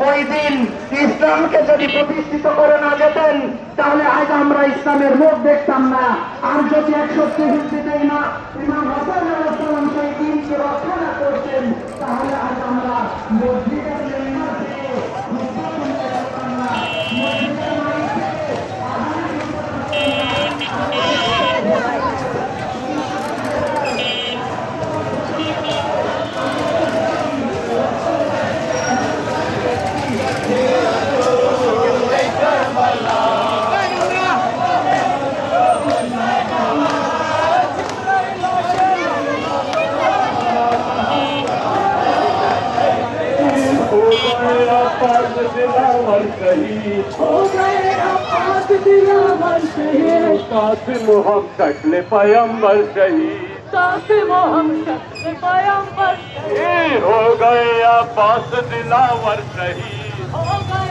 ওই দিন ইসলামকে যদি প্রতিষ্ঠিত করে না যেতেন তাহলে আজ আমরা ইসলামের মুখ দেখতাম না। আর যদি 61 হিজরিতে ইমাম হাসান আলাইহিস সালাম সেই দিনকে রক্ষা না করতেন তাহলে আজ আমরা মসজিদের মেম্বার থেকে খুতবা শুনতে পারতাম না, মসজিদের মাইক থেকে আযান শুনতে পারতাম না। कासिम हम शक्ल पैगंबर शहीद, कासिम हम शक्ल पैगंबर शहीद, हो गए अब्बास दिलावर शहीद, हो